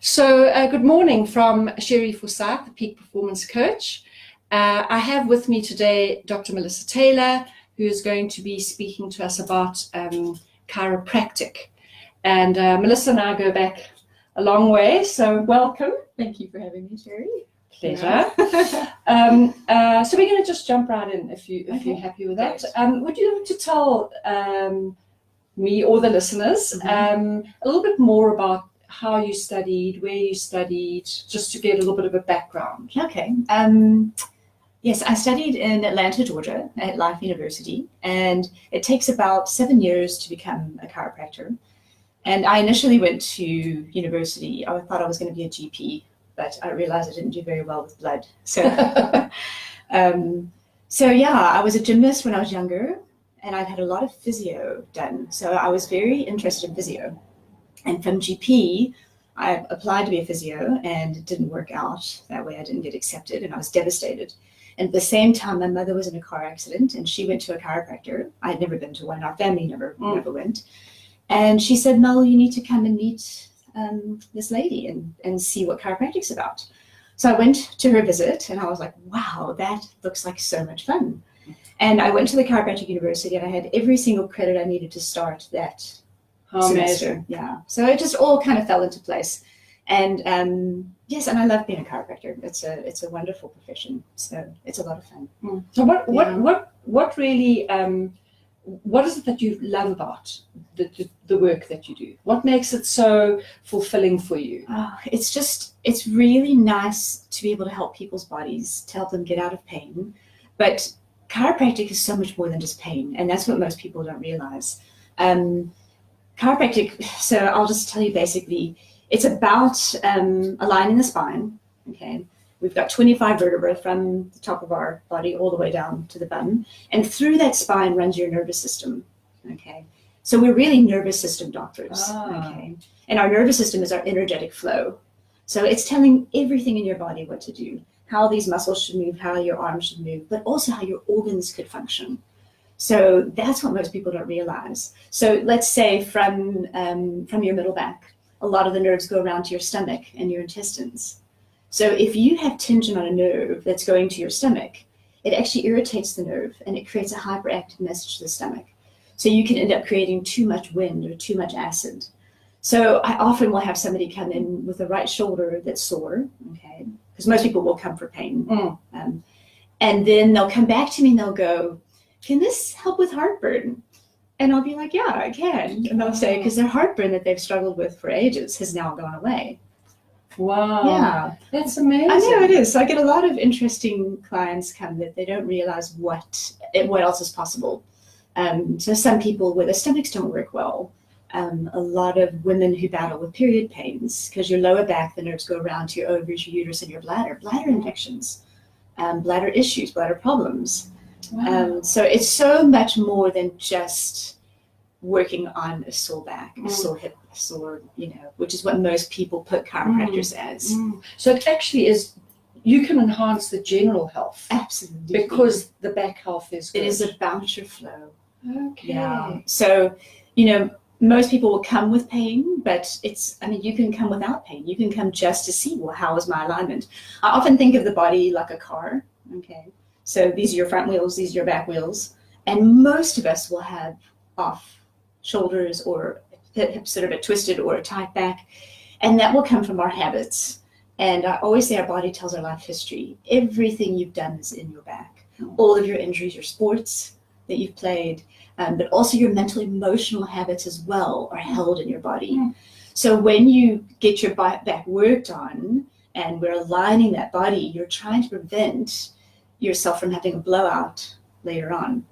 Good morning from Sherry Forsyth, the Peak Performance Coach. I have with me today Dr. Melissa Taylor, who is going to be speaking to us about chiropractic. And Melissa and I go back a long way, so welcome. Thank you for having me, Sherry. Pleasure. So we're going to just jump right in if you're happy with that. Would you like to tell me or the listeners a little bit more about how you studied, where you studied, just to get a little bit of a background? Okay. Yes, I studied in Atlanta, Georgia at Life University, and it takes about 7 years to become a chiropractor. And I initially went to university. I thought I was going to be a GP, but I realized I didn't do very well with blood. So, I was a gymnast when I was younger, and I'd had a lot of physio done. So I was very interested in physio. And from GP, I applied to be a physio, and it didn't work out. That way I didn't get accepted, and I was devastated. And at the same time, my mother was in a car accident, and she went to a chiropractor. I had never been to one. Our family never went. And she said, Mel, you need to come and meet this lady and see what chiropractic's about. So I went to her visit, and I was like, wow, that looks like so much fun. And I went to the chiropractic university, and I had every single credit I needed to start that semester. Yeah. So it just all kind of fell into place. And yes, and I love being a chiropractor. It's a wonderful profession. So it's a lot of fun. So what really what is it that you love about the work that you do? What makes it so fulfilling for you? It's really nice to be able to help people's bodies, to help them get out of pain. But chiropractic is so much more than just pain, and that's what most people don't realize. Chiropractic, so I'll just tell you basically, it's about aligning the spine, okay? We've got 25 vertebrae from the top of our body all the way down to the bum, and through that spine runs your nervous system, okay? So we're really nervous system doctors, okay? And our nervous system is our energetic flow. So it's telling everything in your body what to do, how these muscles should move, how your arms should move, but also how your organs could function. So that's what most people don't realize. So let's say from your middle back, a lot of the nerves go around to your stomach and your intestines. So if you have tension on a nerve that's going to your stomach, it actually irritates the nerve, and it creates a hyperactive message to the stomach. So you can end up creating too much wind or too much acid. So I often will have somebody come in with the right shoulder that's sore, okay? Because most people will come for pain. And then they'll come back to me and they'll go, can this help with heartburn? And I'll be like, yeah, I can. And they'll say, because their heartburn that they've struggled with for ages has now gone away. Wow. Yeah. That's amazing. I know it is. So I get a lot of interesting clients come that they don't realize what else is possible. So some people where their stomachs don't work well, a lot of women who battle with period pains, because your lower back, the nerves go around to your ovaries, your uterus, and your bladder infections, bladder issues, bladder problems. Wow. So it's so much more than just working on a sore back, a sore hip, a sore, which is what most people put chiropractors as. So it actually is, you can enhance the general health. Absolutely. Because the back health is good. It is about your flow. Okay. Yeah. So, most people will come with pain, but you can come without pain. You can come just to see, well, how is my alignment? I often think of the body like a car, okay? So these are your front wheels, these are your back wheels. And most of us will have off shoulders or hips that are a bit twisted or a tight back. And that will come from our habits. And I always say our body tells our life history. Everything you've done is in your back. All of your injuries, your sports that you've played, but also your mental, emotional habits as well are held in your body. So when you get your back worked on and we're aligning that body, you're trying to prevent yourself from having a blowout later on.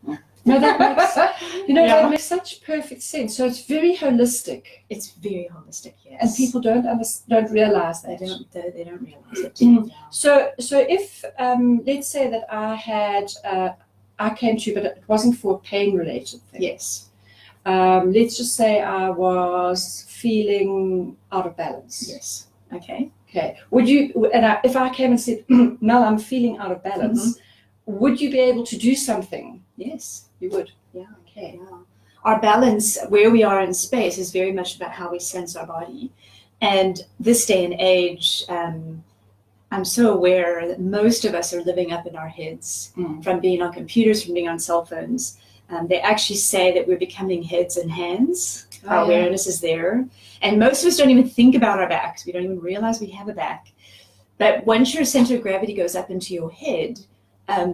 No, that makes such perfect sense. So it's very holistic. It's very holistic, yes. And people don't realize that. They don't realize it. So if let's say that I came to you, but it wasn't for a pain-related thing. Yes. Let's just say I was feeling out of balance. Yes. Okay. Would you? If I came and said, Mel, I'm feeling out of balance, would you be able to do something? Yes. You would. Yeah. Okay. Yeah. Our balance, where we are in space, is very much about how we sense our body. And this day and age, I'm so aware that most of us are living up in our heads from being on computers, from being on cell phones. They actually say that we're becoming heads and hands. Our awareness is there. And most of us don't even think about our backs. We don't even realize we have a back. But once your center of gravity goes up into your head,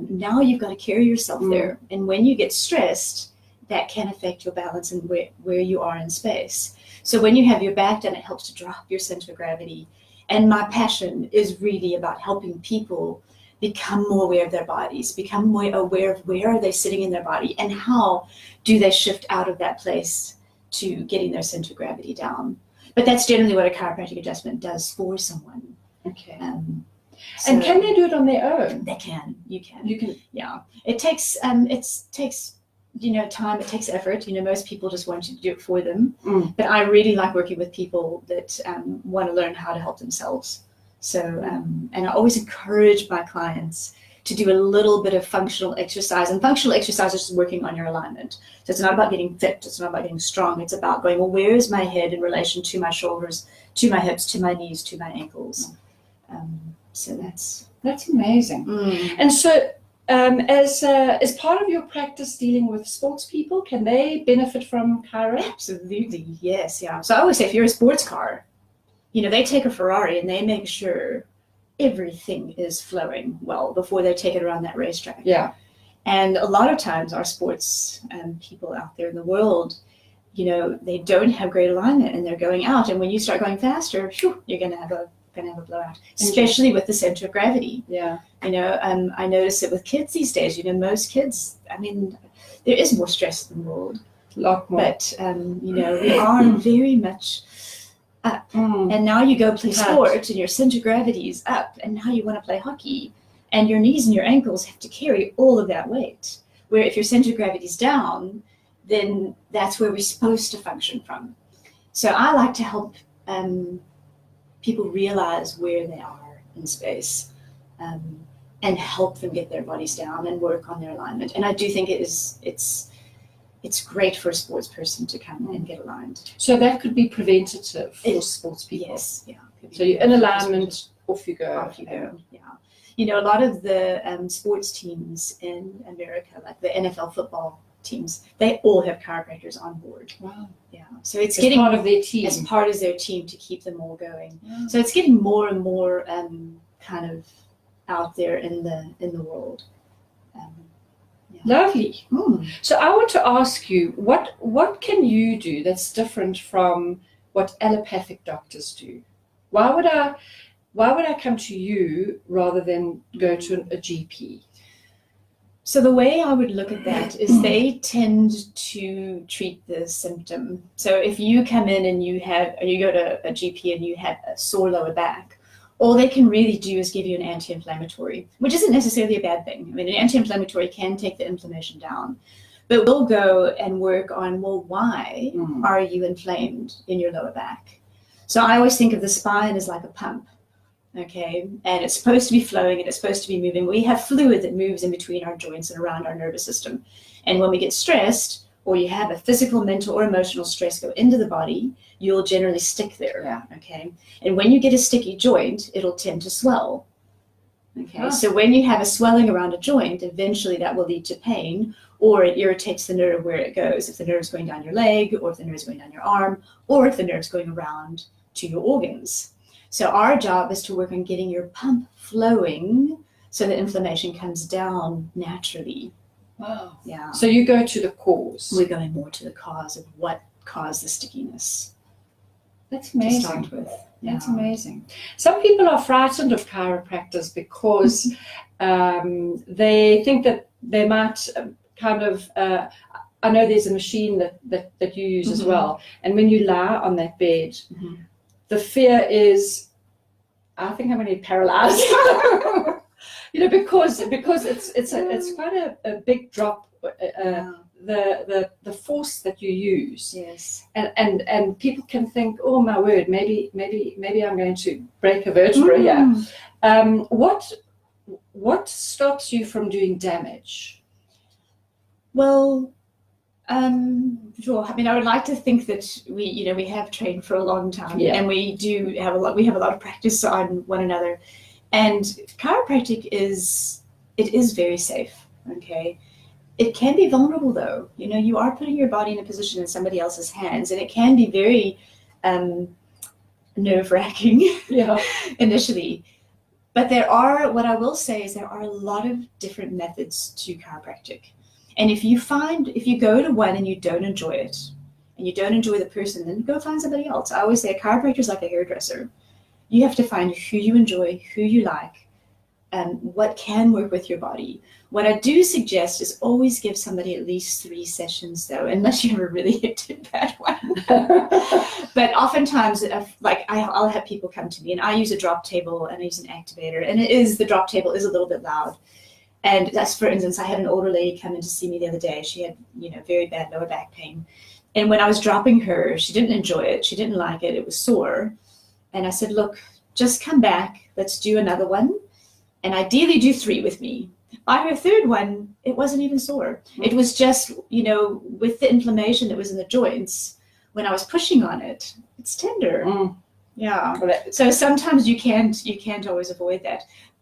now you've got to carry yourself there. And when you get stressed, that can affect your balance and where you are in space. So when you have your back done, it helps to drop your center of gravity. And my passion is really about helping people become more aware of their bodies, become more aware of where are they sitting in their body and how do they shift out of that place to getting their center of gravity down. But that's generally what a chiropractic adjustment does for someone. Okay. So and can they do it on their own? They can. You can. Yeah. It takes time. It takes effort. Most people just want you to do it for them. But I really like working with people that want to learn how to help themselves. So, and I always encourage my clients to do a little bit of functional exercise. And functional exercise is just working on your alignment. So it's not about getting fit. It's not about getting strong. It's about going, well, where is my head in relation to my shoulders, to my hips, to my knees, to my ankles? So that's amazing. And so, as part of your practice dealing with sports people, can they benefit from chiro? Absolutely, yes, yeah. So I always say, if you're a sports car, they take a Ferrari and they make sure everything is flowing well before they take it around that racetrack. Yeah. And a lot of times our sports people out there in the world, they don't have great alignment and they're going out. And when you start going faster, you're going to have a blowout, especially with the center of gravity. Yeah. I notice it with kids these days. Most kids, there is more stress in the world. A lot more. But, we are very much up. And now you go play sports and your center of gravity is up. And now you want to play hockey. And your knees and your ankles have to carry all of that weight. Where if your center of gravity is down, then that's where we're supposed to function from. So I like to help people realize where they are in space and help them get their bodies down and work on their alignment. And I do think it's great for a sports person to come and get aligned. So that could be preventative for sports people. Yes, yeah. So you're in alignment, off you go. Off you go, yeah. A lot of the sports teams in America, like the NFL football teams, they all have chiropractors on board. Wow. Yeah. So it's getting part of their team. As part of their team to keep them all going. Yeah. So it's getting more and more kind of out there in the world. Yeah. Lovely. So I want to ask you, what can you do that's different from what allopathic doctors do? Why would I come to you rather than go to a GP? So the way I would look at that is they tend to treat the symptom. So if you come in and you go to a GP and you have a sore lower back, all they can really do is give you an anti-inflammatory, which isn't necessarily a bad thing. An anti-inflammatory can take the inflammation down, but we'll go and work on, well, why are you inflamed in your lower back? So I always think of the spine as like a pump. Okay, and it's supposed to be flowing and it's supposed to be moving. We have fluid that moves in between our joints and around our nervous system. And when we get stressed, or you have a physical, mental, or emotional stress go into the body, you'll generally stick there. Yeah. Okay, and when you get a sticky joint, it'll tend to swell. Okay, so when you have a swelling around a joint, eventually that will lead to pain, or it irritates the nerve where it goes. If the nerve's going down your leg, or if the nerve's going down your arm, or if the nerve's going around to your organs. So our job is to work on getting your pump flowing so the inflammation comes down naturally. Wow. Yeah. So you go to the cause. We're going more to the cause of what caused the stickiness. That's amazing. To start with. That's amazing. Some people are frightened of chiropractors because they think that they might I know there's a machine that you use as well. And when you lie on that bed, the fear is, I think I'm going to be paralyzed. Because it's quite a big drop. The force that you use. Yes. And people can think, oh my word, maybe I'm going to break a vertebra here. What stops you from doing damage? Well, Sure. I mean, I would like to think that we have trained for a long time, Yeah. and we have a lot of practice on one another. And chiropractic is very safe. Okay. It can be vulnerable though. You are putting your body in a position in somebody else's hands, and it can be very nerve-wracking Yeah. initially. But what I will say is there are a lot of different methods to chiropractic. And if you go to one and you don't enjoy it, and you don't enjoy the person, then go find somebody else. I always say a chiropractor is like a hairdresser. You have to find who you enjoy, who you like, and what can work with your body. What I do suggest is always give somebody at least 3 sessions, though, unless you have a really hectic bad one. But oftentimes, I'll have people come to me, and I use a drop table and I use an activator, and the drop table is a little bit loud. And that's, for instance, I had an older lady come in to see me the other day. She had, very bad lower back pain. And when I was dropping her, she didn't enjoy it. She didn't like it. It was sore. And I said, look, just come back. Let's do another one. And ideally do 3 with me. By her 3rd one, it wasn't even sore. It was just, with the inflammation that was in the joints, when I was pushing on it, it's tender. Yeah. So sometimes you can't always avoid that.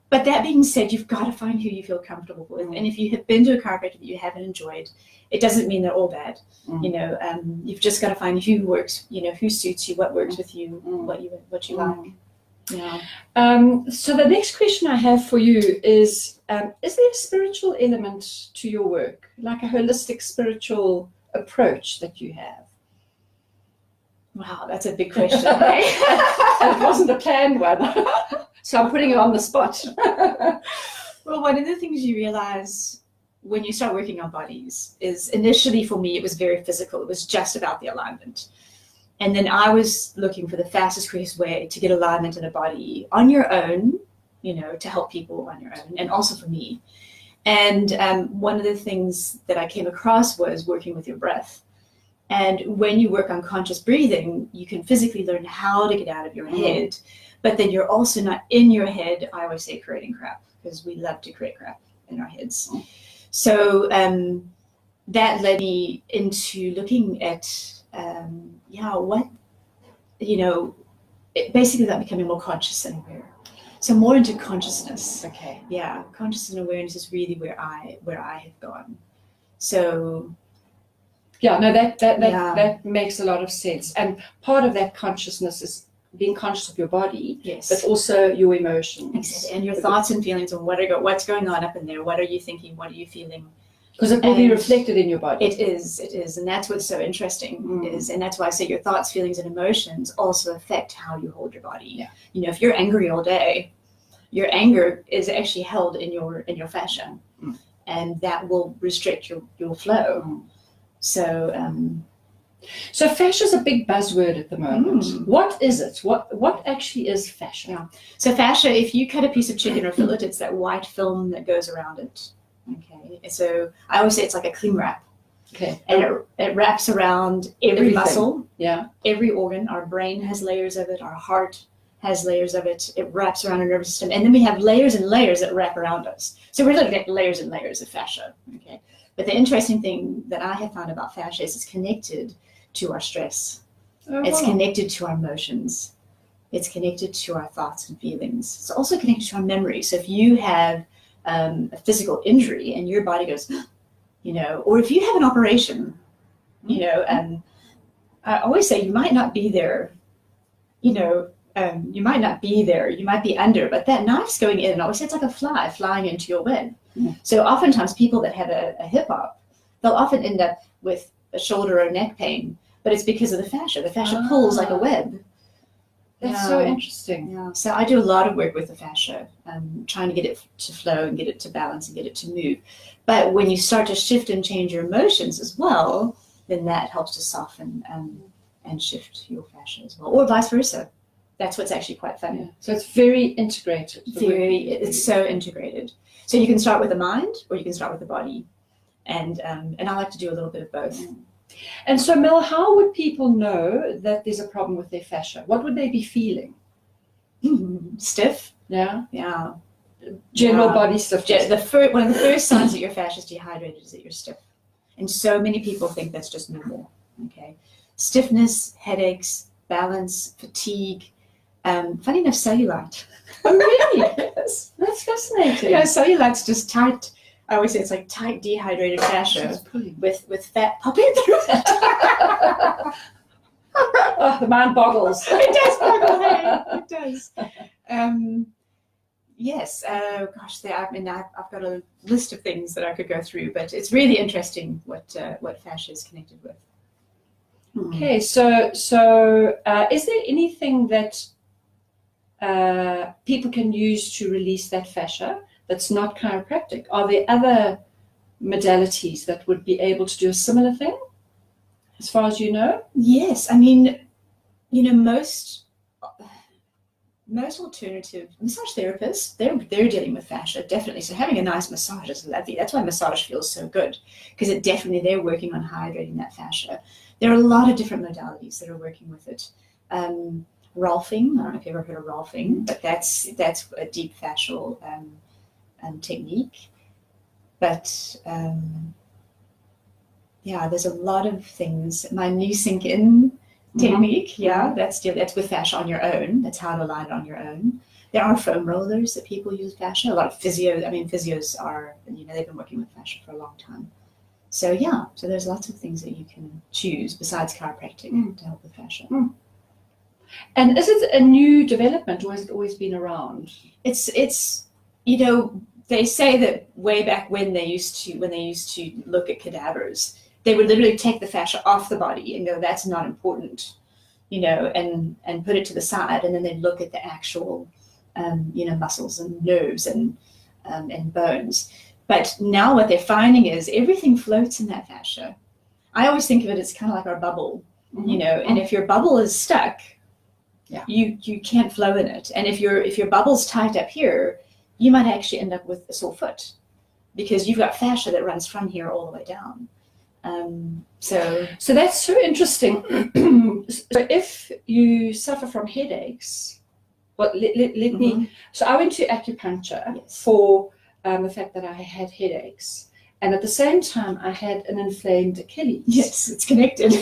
But that being said, you've got to find who you feel comfortable with. And if you have been to a chiropractor that you haven't enjoyed, it doesn't mean they're all bad. You've just got to find who works, who suits you, what works with you, what you like. Yeah. So the next question I have for you is there a spiritual element to your work, like a holistic spiritual approach that you have? Wow, that's a big question. Right? It wasn't a planned one. So I'm putting you on the spot. Well, one of the things you realize when you start working on bodies is, initially for me, it was very physical. It was just about the alignment. And then I was looking for the fastest, quickest way to get alignment in a body on your own, to help people on your own, and also for me. And one of the things that I came across was working with your breath. And when you work on conscious breathing, you can physically learn how to get out of your head. But then you're also not in your head, I always say, creating crap, because we love to create crap in our heads. So that led me into looking at, basically that becoming more conscious and aware. So more into consciousness. Okay. Yeah, conscious and awareness is really where I have gone. So yeah, no, that makes a lot of sense. And part of that consciousness is being conscious of your body, yes, but also your emotions. Exactly. And your thoughts and feelings, and what's going on up in there. What are you thinking? What are you feeling? Because it will be reflected in your body. It is. And that's what's so interesting and that's why I say your thoughts, feelings, and emotions also affect how you hold your body. Yeah. If you're angry all day, your anger is actually held in your fascia, and that will restrict your flow. So fascia is a big buzzword at the moment. What is it? What actually is fascia? Yeah. So fascia, if you cut a piece of chicken or fillet, it's that white film that goes around it. Okay. So I always say it's like a cling wrap. Okay. And it wraps around every muscle, every organ. Our brain has layers of it. Our heart has layers of it. It wraps around our nervous system. And then we have layers and layers that wrap around us. So we're looking at layers and layers of fascia. Okay. But the interesting thing that I have found about fascia is it's connected to our stress. It's connected to our emotions. It's connected to our thoughts and feelings. It's also connected to our memory. So if you have a physical injury and your body goes, or if you have an operation, I always say you might not be there, you might not be there, you might be under, but that knife's going in, and I always say it's like a fly flying into your web. So oftentimes people that have a hip hop, they'll often end up with a shoulder or neck pain, but it's because of the fascia. The fascia pulls like a web. That's so interesting. Yeah. So I do a lot of work with the fascia, trying to get it to flow and get it to balance and get it to move. But when you start to shift and change your emotions as well, then that helps to soften and shift your fascia as well, or vice versa. That's what's actually quite funny. Yeah. So it's very integrated. It's so integrated. So you can start with the mind, or you can start with the body, and I like to do a little bit of both. And so, Mel, how would people know that there's a problem with their fascia? What would they be feeling? Stiff. Yeah. Yeah. General body stiffness. One of the first signs that your fascia is dehydrated is that you're stiff. And so many people think that's just normal. Okay. Stiffness, headaches, balance, fatigue, funny enough, cellulite. Oh, really? Yes. That's fascinating. Yeah, cellulite's just tight. I always say it's like tight, dehydrated fascia with fat popping through it. Oh, the mind boggles. It does boggle, hey? It does. Yes. Gosh, I've got a list of things that I could go through, but it's really interesting what fascia is connected with. Okay, so is there anything that people can use to release that fascia that's not chiropractic? Are there other modalities that would be able to do a similar thing, as far as you know? Yes, I mean, most alternative massage therapists, they're dealing with fascia, definitely. So having a nice massage is lovely. That's why massage feels so good, because they're working on hydrating that fascia. There are a lot of different modalities that are working with it. Rolfing, I don't know if you've ever heard of rolfing, but that's a deep fascial technique. But there's a lot of things. My knee sink in technique, that's with fascia on your own. That's how to align it on your own. There are foam rollers that people use fascia. A lot of physios are, they've been working with fascia for a long time. So so there's lots of things that you can choose besides chiropractic to help with fascia. And is it a new development, or has it always been around? It's they say that way back when they used to look at cadavers, they would literally take the fascia off the body and go, that's not important, and put it to the side, and then they'd look at the actual muscles and nerves and bones. But now what they're finding is everything floats in that fascia. I always think of it as kind of like our bubble, and if your bubble is stuck, you can't flow in it. And if your bubble's tight up here, you might actually end up with a sore foot, because you've got fascia that runs from here all the way down. So that's so interesting. So if you suffer from headaches, let me. So I went to acupuncture for the fact that I had headaches, and at the same time I had an inflamed Achilles. Yes, it's connected.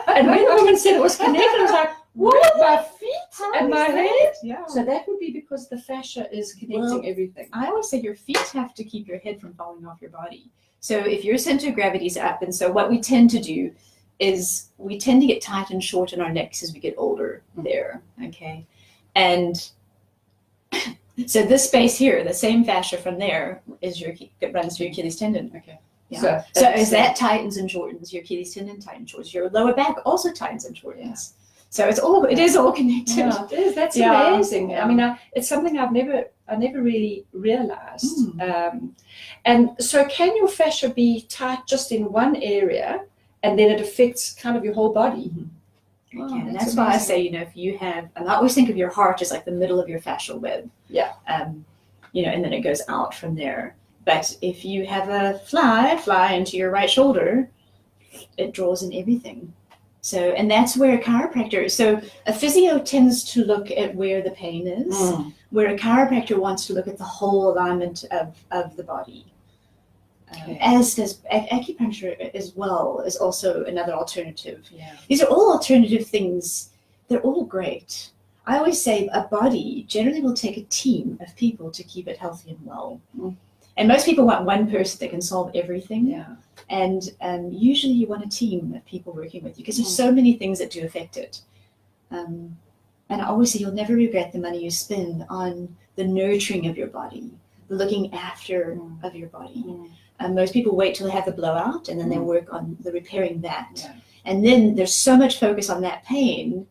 And when the woman said it was connected, I was like, what? My feet and my head? Yeah. So that would be because the fascia is connecting everything. I always say your feet have to keep your head from falling off your body. So if your center of gravity is up, and so what we tend to do is we tend to get tight and short in our necks as we get older there, okay? And so this space here, the same fascia from there runs through your Achilles tendon. Okay. Yeah. So as that tightens and shortens, your Achilles tendon tightens and shortens. Your lower back also tightens and shortens. So it is all connected. Yeah, it is. That's amazing. Yeah. I mean, it's something I never really realized. And so can your fascia be tight just in one area, and then it affects kind of your whole body? Wow, and that's why I say, if you have, and I always think of your heart as like the middle of your fascial web. Yeah. And then it goes out from there. But if you have a fly into your right shoulder, it draws in everything. So, and that's where a chiropractor, so a physio tends to look at where the pain is, where a chiropractor wants to look at the whole alignment of the body. As does acupuncture as well, is also another alternative. Yeah. These are all alternative things. They're all great. I always say a body generally will take a team of people to keep it healthy and well. And most people want one person that can solve everything. Yeah. And usually you want a team of people working with you, because there's so many things that do affect it. And I always say you'll never regret the money you spend on the nurturing of your body, the looking after of your body. Most people wait till they have the blowout, and then they work on the repairing that. Yeah. And then there's so much focus on that pain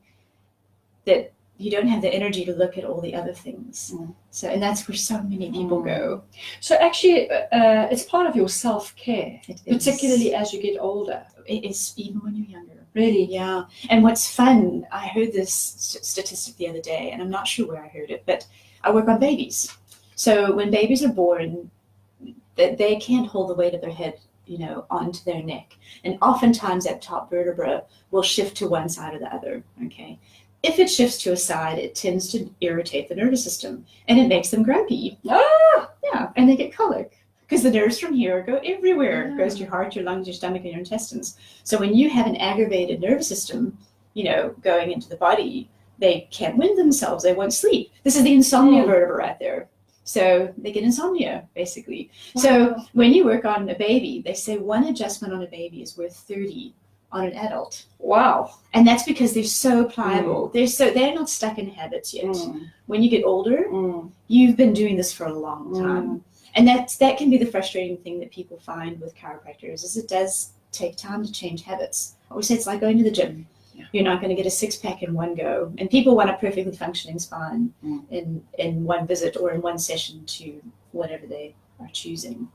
that you don't have the energy to look at all the other things. So, and that's where so many people go. So actually, it's part of your self-care, particularly as you get older. It is, even when you're younger. Really? Yeah. And what's fun, I heard this statistic the other day, and I'm not sure where I heard it, but I work on babies. So when babies are born, they can't hold the weight of their head, onto their neck. And oftentimes that top vertebra will shift to one side or the other, okay? If it shifts to a side, it tends to irritate the nervous system, and it makes them grumpy. Yeah, and they get colic. because the nerves from here go everywhere. It goes to your heart, your lungs, your stomach, and your intestines. So when you have an aggravated nervous system, going into the body, they can't wind themselves. They won't sleep. This is the insomnia vertebra right there. So they get insomnia, basically. Wow. So when you work on a baby, they say one adjustment on a baby is worth 30 on an adult. Wow. And that's because they're so pliable. They're not stuck in habits yet. When you get older, you've been doing this for a long time. And that can be the frustrating thing that people find with chiropractors, is it does take time to change habits. I always say it's like going to the gym. Yeah. You're not going to get a six-pack in one go. And people want a perfectly functioning spine in one visit or in one session to whatever they are choosing.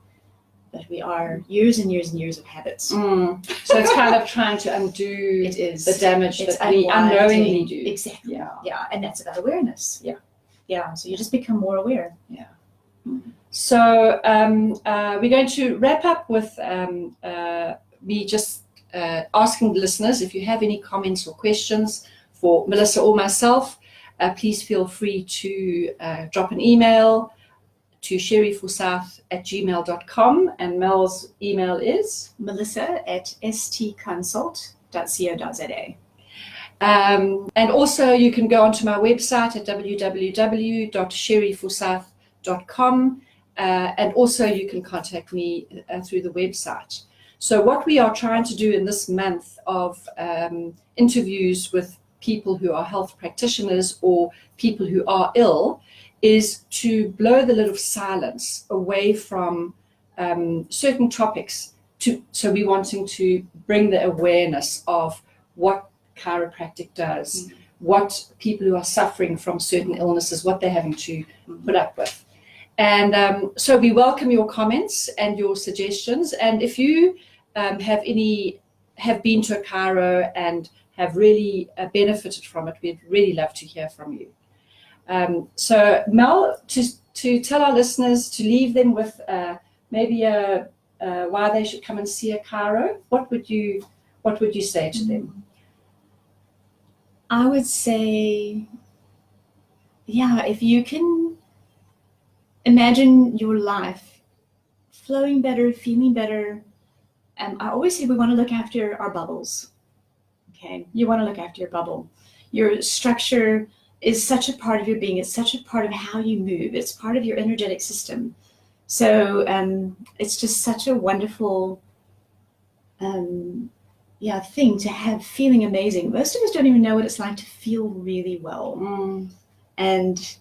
But we are years and years and years of habits. So it's kind of trying to undo the damage that we unknowingly do. Exactly. Yeah. And that's about awareness. Yeah. So you just become more aware. Yeah. So we're going to wrap up with me just asking the listeners, if you have any comments or questions for Melissa or myself, please feel free to drop an email to sherryforsyth@gmail.com, and Mel's email is melissa@stconsult.co.za. And also you can go onto my website at www.sherryforsyth.com, and also you can contact me through the website. So what we are trying to do in this month of interviews with people who are health practitioners or people who are ill is to blow the lid of silence away from certain topics. So we're wanting to bring the awareness of what chiropractic does, what people who are suffering from certain illnesses, what they're having to put up with. And so we welcome your comments and your suggestions. And if you have been to a chiro and have really benefited from it, we'd really love to hear from you. So Mel, to tell our listeners, to leave them with maybe why they should come and see a chiro, what would you say to them? I would say, if you can imagine your life flowing better, feeling better. I always say we want to look after our bubbles. Okay, you want to look after your bubble. Your structure is such a part of your being. It's such a part of how you move. It's part of your energetic system. So it's just such a wonderful thing to have, feeling amazing. Most of us don't even know what it's like to feel really well. And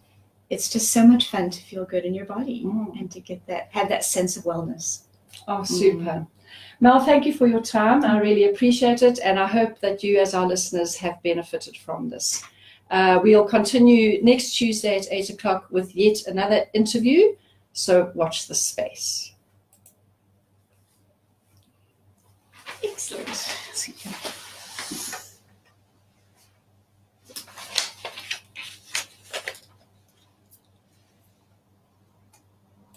it's just so much fun to feel good in your body and to have that sense of wellness. Oh, super. Mel, thank you for your time. I really appreciate it. And I hope that you, as our listeners, have benefited from this. We'll continue next Tuesday at 8 o'clock with yet another interview. So watch this space. Excellent.